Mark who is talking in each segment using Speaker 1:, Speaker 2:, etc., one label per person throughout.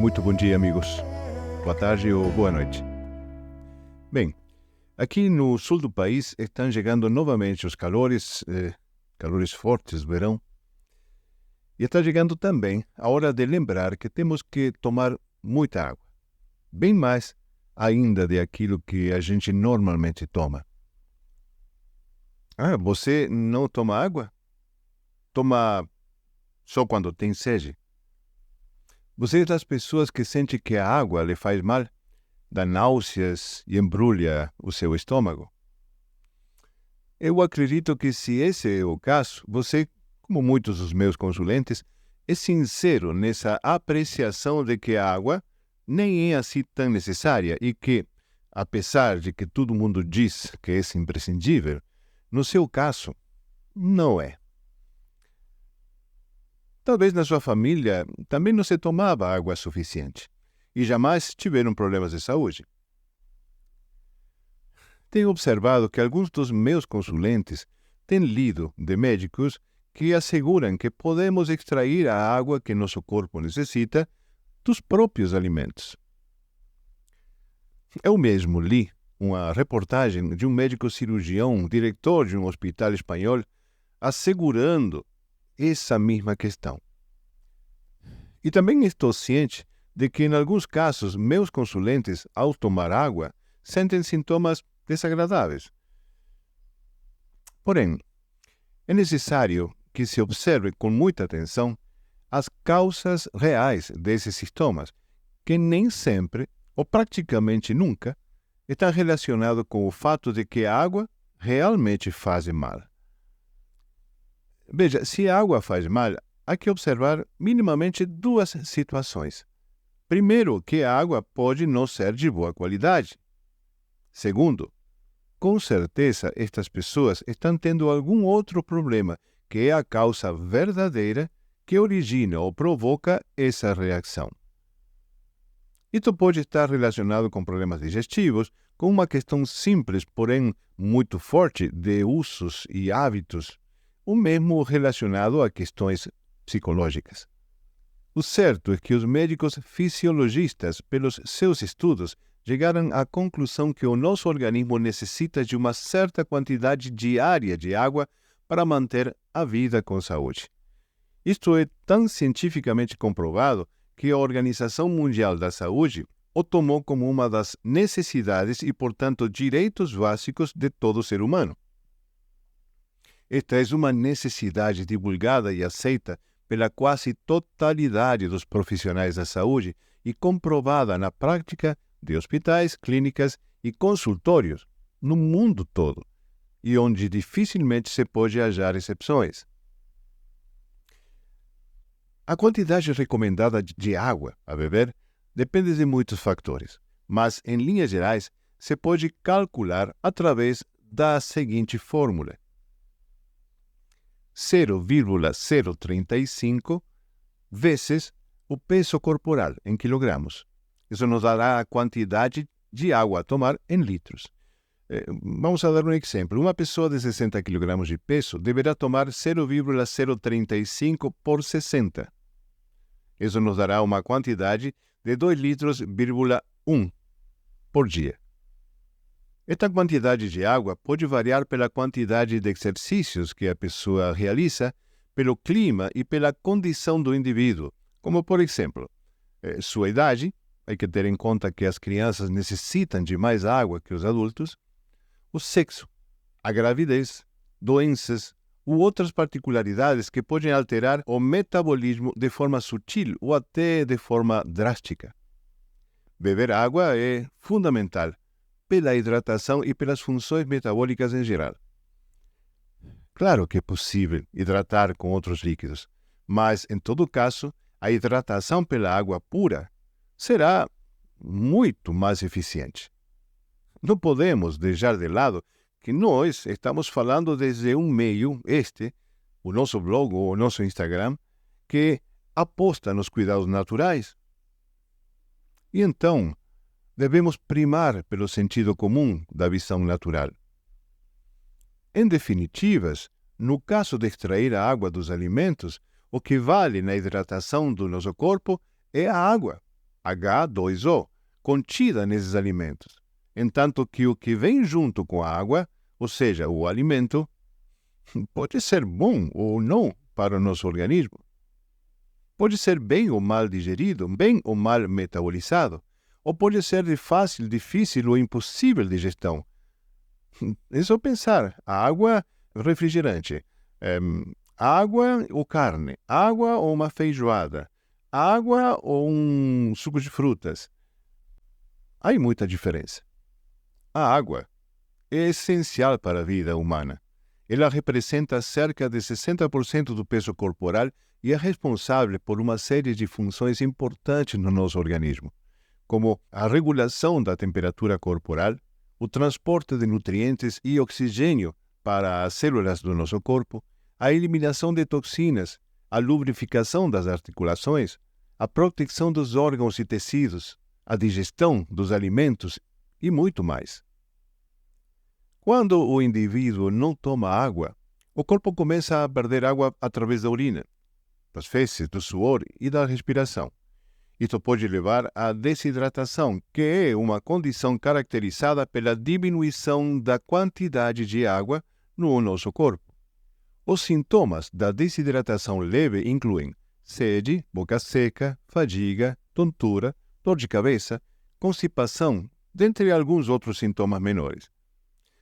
Speaker 1: Muito bom dia, amigos. Boa tarde ou boa noite. Bem, aqui no sul do país estão chegando novamente os calores fortes do verão. E está chegando também a hora de lembrar que temos que tomar muita água. Bem mais ainda de aquilo que a gente normalmente toma. Você não toma água? Toma só quando tem sede? Você é das pessoas que sente que a água lhe faz mal, dá náuseas e embrulha o seu estômago? Eu acredito que se esse é o caso, você, como muitos dos meus consulentes, é sincero nessa apreciação de que a água nem é assim tão necessária e que, apesar de que todo mundo diz que é imprescindível, no seu caso, não é. Talvez na sua família também não se tomava água suficiente e jamais tiveram problemas de saúde. Tenho observado que alguns dos meus consulentes têm lido de médicos que asseguram que podemos extrair a água que nosso corpo necessita dos próprios alimentos. Eu mesmo li uma reportagem de um médico cirurgião, diretor de um hospital espanhol, assegurando essa mesma questão. E também estou ciente de que, em alguns casos, meus consulentes, ao tomar água, sentem sintomas desagradáveis. Porém, é necessário que se observe com muita atenção as causas reais desses sintomas, que nem sempre, ou praticamente nunca, estão relacionados com o fato de que a água realmente faz mal. Veja, se a água faz mal, há que observar minimamente duas situações. Primeiro, que a água pode não ser de boa qualidade. Segundo, com certeza estas pessoas estão tendo algum outro problema, que é a causa verdadeira que origina ou provoca essa reação. Isto pode estar relacionado com problemas digestivos, com uma questão simples, porém muito forte, de usos e hábitos, ou mesmo relacionado a questões psicológicas. O certo é que os médicos fisiologistas, pelos seus estudos, chegaram à conclusão que o nosso organismo necessita de uma certa quantidade diária de água para manter a vida com saúde. Isto é tão cientificamente comprovado que a Organização Mundial da Saúde o tomou como uma das necessidades e, portanto, direitos básicos de todo ser humano. Esta é uma necessidade divulgada e aceita pela quase totalidade dos profissionais da saúde e comprovada na prática de hospitais, clínicas e consultórios no mundo todo, e onde dificilmente se pode achar exceções. A quantidade recomendada de água a beber depende de muitos fatores, mas, em linhas gerais, se pode calcular através da seguinte fórmula: 0,035 vezes o peso corporal em quilogramos. Isso nos dará a quantidade de água a tomar em litros. Vamos a dar um exemplo. Uma pessoa de 60 kg de peso deverá tomar 0,035 por 60. Isso nos dará uma quantidade de 2,1 litros por dia. Esta quantidade de água pode variar pela quantidade de exercícios que a pessoa realiza, pelo clima e pela condição do indivíduo, como, por exemplo, sua idade. Há que ter em conta que as crianças necessitam de mais água que os adultos, o sexo, a gravidez, doenças ou outras particularidades que podem alterar o metabolismo de forma sutil ou até de forma drástica. Beber água é fundamental pela hidratação e pelas funções metabólicas em geral. Claro que é possível hidratar com outros líquidos, mas, em todo caso, a hidratação pela água pura será muito mais eficiente. Não podemos deixar de lado que nós estamos falando desde um meio, o nosso blog ou o nosso Instagram, que aposta nos cuidados naturais. E então, devemos primar pelo sentido comum da visão natural. Em definitivas, no caso de extrair a água dos alimentos, o que vale na hidratação do nosso corpo é a água, H2O, contida nesses alimentos, enquanto que o que vem junto com a água, ou seja, o alimento, pode ser bom ou não para o nosso organismo. Pode ser bem ou mal digerido, bem ou mal metabolizado, ou pode ser de fácil, difícil ou impossível digestão. É só pensar, água, refrigerante, água ou carne, água ou uma feijoada, água ou um suco de frutas. Há muita diferença. A água é essencial para a vida humana. Ela representa cerca de 60% do peso corporal e é responsável por uma série de funções importantes no nosso organismo, como a regulação da temperatura corporal, o transporte de nutrientes e oxigênio para as células do nosso corpo, a eliminação de toxinas, a lubrificação das articulações, a proteção dos órgãos e tecidos, a digestão dos alimentos e muito mais. Quando o indivíduo não toma água, o corpo começa a perder água através da urina, das fezes, do suor e da respiração. Isto pode levar à desidratação, que é uma condição caracterizada pela diminuição da quantidade de água no nosso corpo. Os sintomas da desidratação leve incluem sede, boca seca, fadiga, tontura, dor de cabeça, constipação, dentre alguns outros sintomas menores.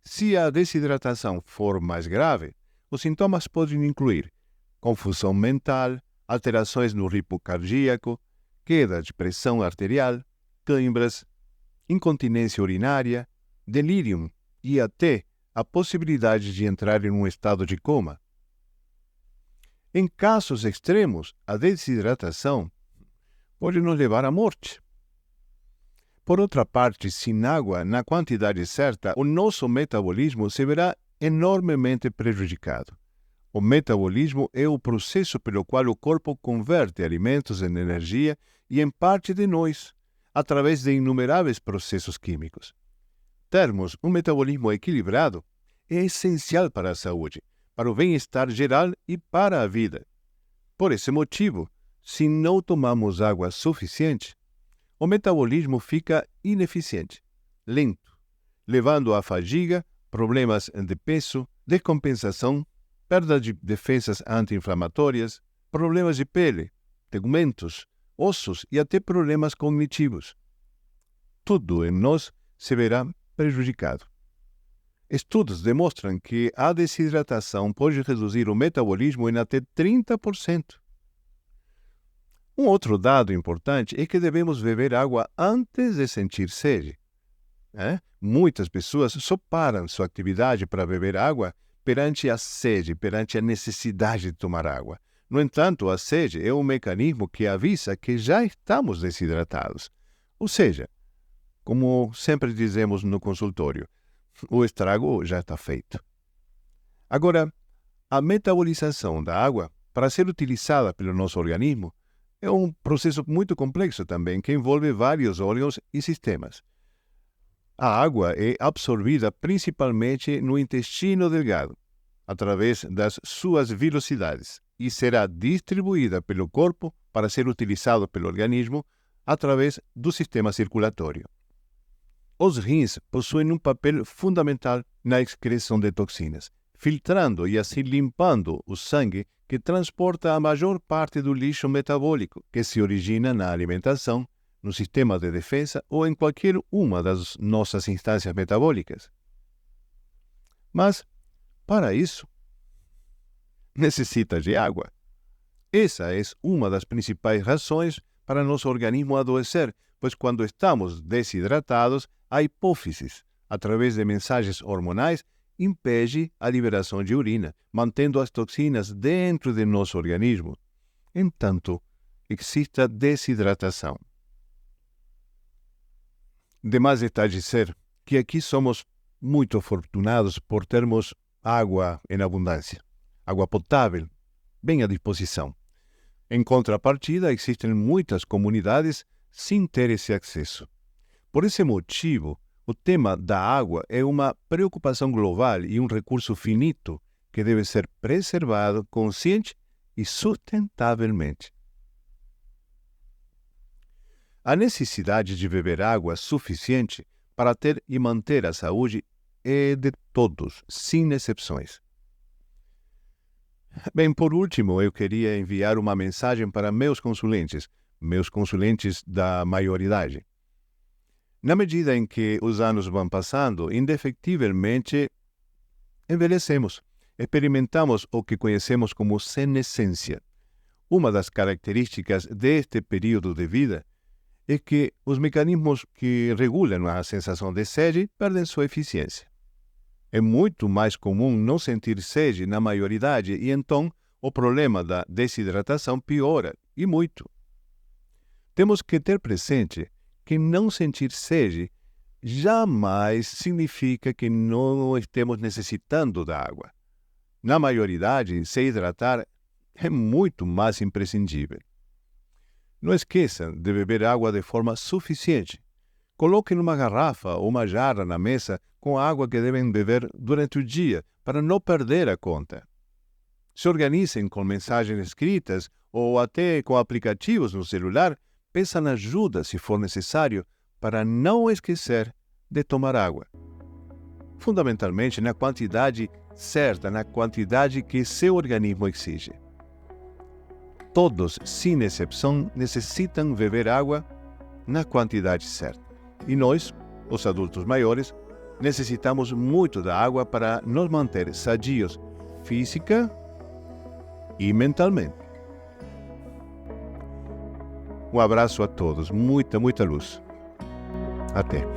Speaker 1: Se a desidratação for mais grave, os sintomas podem incluir confusão mental, alterações no ritmo cardíaco, queda de pressão arterial, câimbras, incontinência urinária, delírio e até a possibilidade de entrar em um estado de coma. Em casos extremos, a desidratação pode nos levar à morte. Por outra parte, sem água na quantidade certa, o nosso metabolismo se verá enormemente prejudicado. O metabolismo é o processo pelo qual o corpo converte alimentos em energia e em parte de nós, através de inumeráveis processos químicos. Termos um metabolismo equilibrado é essencial para a saúde, para o bem-estar geral e para a vida. Por esse motivo, se não tomamos água suficiente, o metabolismo fica ineficiente, lento, levando à fadiga, problemas de peso, descompensação, perda de defesas anti-inflamatórias, problemas de pele, tegumentos, ossos e até problemas cognitivos. Tudo em nós se verá prejudicado. Estudos demonstram que a desidratação pode reduzir o metabolismo em até 30%. Um outro dado importante é que devemos beber água antes de sentir sede. Muitas pessoas só param sua atividade para beber água perante a sede, perante a necessidade de tomar água. No entanto, a sede é um mecanismo que avisa que já estamos desidratados. Ou seja, como sempre dizemos no consultório, o estrago já está feito. Agora, a metabolização da água, para ser utilizada pelo nosso organismo, é um processo muito complexo também, que envolve vários órgãos e sistemas. A água é absorvida principalmente no intestino delgado, através das suas vilosidades, e será distribuída pelo corpo para ser utilizado pelo organismo através do sistema circulatório. Os rins possuem um papel fundamental na excreção de toxinas, filtrando e assim limpando o sangue que transporta a maior parte do lixo metabólico que se origina na alimentação, no sistema de defesa ou em qualquer uma das nossas instâncias metabólicas. Mas, para isso, necessita de água. Essa é uma das principais razões para nosso organismo adoecer, pois quando estamos desidratados, a hipófise, através de mensagens hormonais, impede a liberação de urina, mantendo as toxinas dentro de nosso organismo. Entanto, existe a desidratação. Demais está dizer que aqui somos muito afortunados por termos água em abundância, água potável, bem à disposição. Em contrapartida, existem muitas comunidades sem ter esse acesso. Por esse motivo, o tema da água é uma preocupação global e um recurso finito que deve ser preservado consciente e sustentavelmente. A necessidade de beber água suficiente para ter e manter a saúde é de todos, sem exceções. Bem, por último, eu queria enviar uma mensagem para meus consulentes da maioridade. Na medida em que os anos vão passando, indefectivelmente envelhecemos. Experimentamos o que conhecemos como senescência. Uma das características deste período de vida é que os mecanismos que regulam a sensação de sede perdem sua eficiência. É muito mais comum não sentir sede na maioridade e então o problema da desidratação piora, e muito. Temos que ter presente que não sentir sede jamais significa que não estemos necessitando da água. Na maioridade, se hidratar é muito mais imprescindível. Não esqueça de beber água de forma suficiente. Coloque numa garrafa ou uma jarra na mesa com a água que devem beber durante o dia, para não perder a conta. Se organizem com mensagens escritas ou até com aplicativos no celular, peçam ajuda se for necessário, para não esquecer de tomar água. Fundamentalmente na quantidade certa, na quantidade que seu organismo exige. Todos, sem exceção, necessitam beber água na quantidade certa. E nós, os adultos maiores, necessitamos muito da água para nos manter sadios física e mentalmente. Um abraço a todos, muita luz. Até.